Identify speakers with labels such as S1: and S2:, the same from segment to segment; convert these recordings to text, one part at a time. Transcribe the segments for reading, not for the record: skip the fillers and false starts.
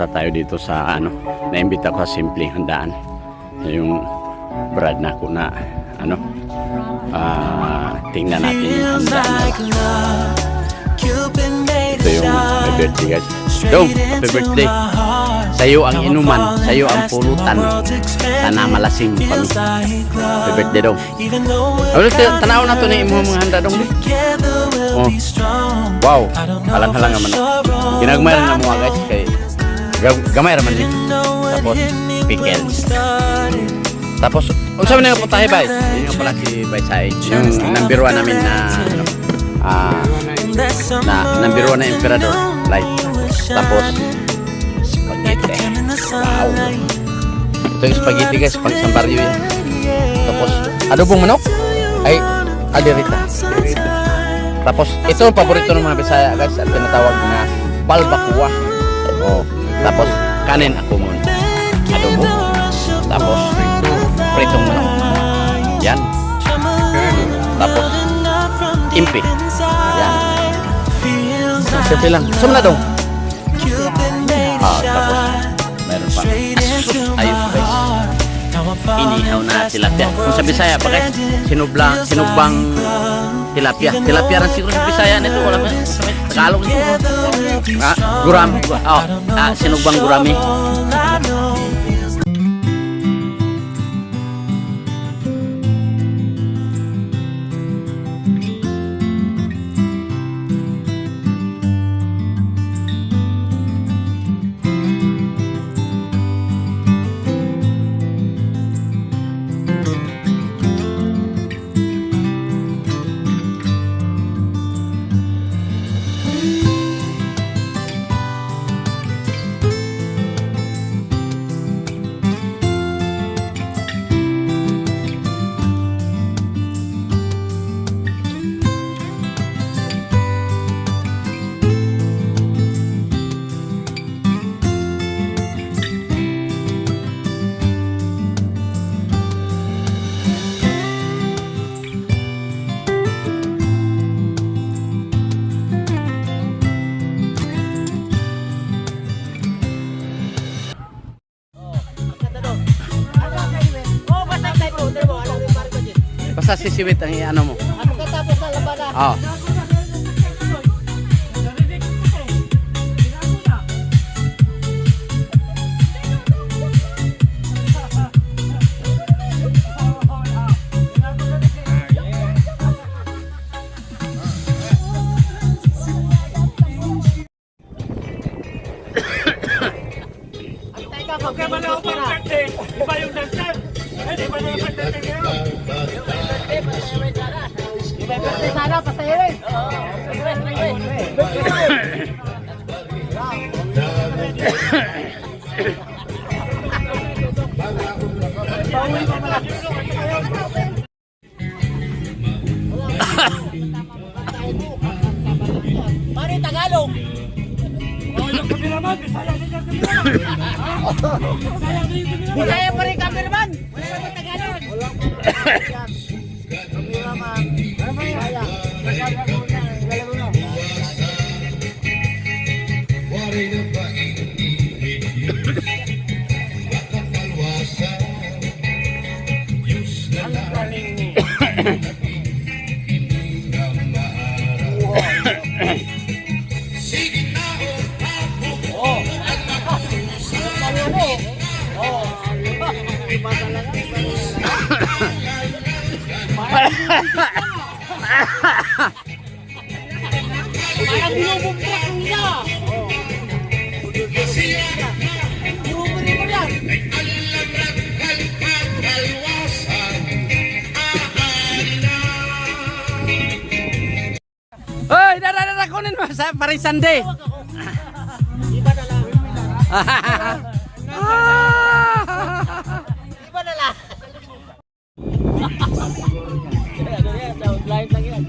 S1: pumunta tayo dito sa ano, naimbita ko sa simpleng handaan. Yung brad na ko na ano, tingnan natin yung handaan nila. Ito yung my birthday guys. Dong, happy birthday. Sa'yo ang inuman, sa'yo ang pulutan. Sana malasing kami. Happy birthday dong. Tanaw na to ni imo mga handa dong. Oh. Wow, halang-halang naman. Ginagmay na mo guys kay gamay raman ni. Tapos pickles. Tapos unsa man nga putahe bay? Yun nga pala si Baysay. Yung number 1 namin na ano, number 1 na emperador light. Tapos spaghetti. Wow. Ito yung spaghetti guys, pang San Barrio yan. Tapos adobong manok ay adirita. Tapos ito ang paborito ng mga Bisaya guys, at tinatawag na balbakwa. Oh. Tapos kanin ako muna. Adobo. Tapos pritong manok. Yan. Tapos impi. Yan. Simple lang. Sumna dong. Tapos meron pa asus. Ayun guys. Inihaw na tilapia. Kung sa Bisaya pa guys, sinugbang tilapia. Tilapia rin siguro sa Bisaya nito. Wala ba? Tagalog siguro. Gurami. Sinugbang gurami. Basta sisiwit ang iano mo.
S2: Pagkatapos na labanan.
S1: Oo.
S2: Okay, wala ako pang birthday. Iba yung dancer. Hindi ba naman birthday ngayon? Iba birthday sana, pasayarin. Mari Tagalog. Bisaya pa rin cameraman. Wala ba Tagalog? Wala. Cameraman. Bisaya. Parang binububrak niya. Buburi mo yan.
S1: Hoy, dara kunin mo sa paring Sunday.
S2: Iba na lang. Iba na lang. Ano yan? Soundline lang yan.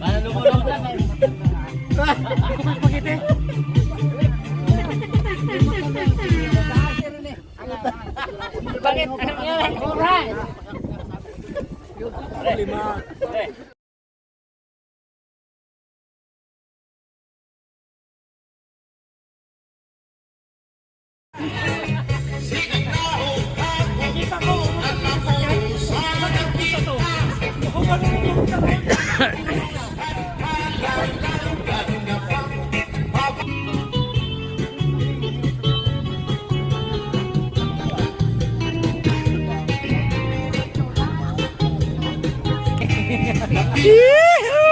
S2: Para lumulong lang eh. Spaghetti. Bakit? Anong yan? Alright.
S1: Yee-hoo!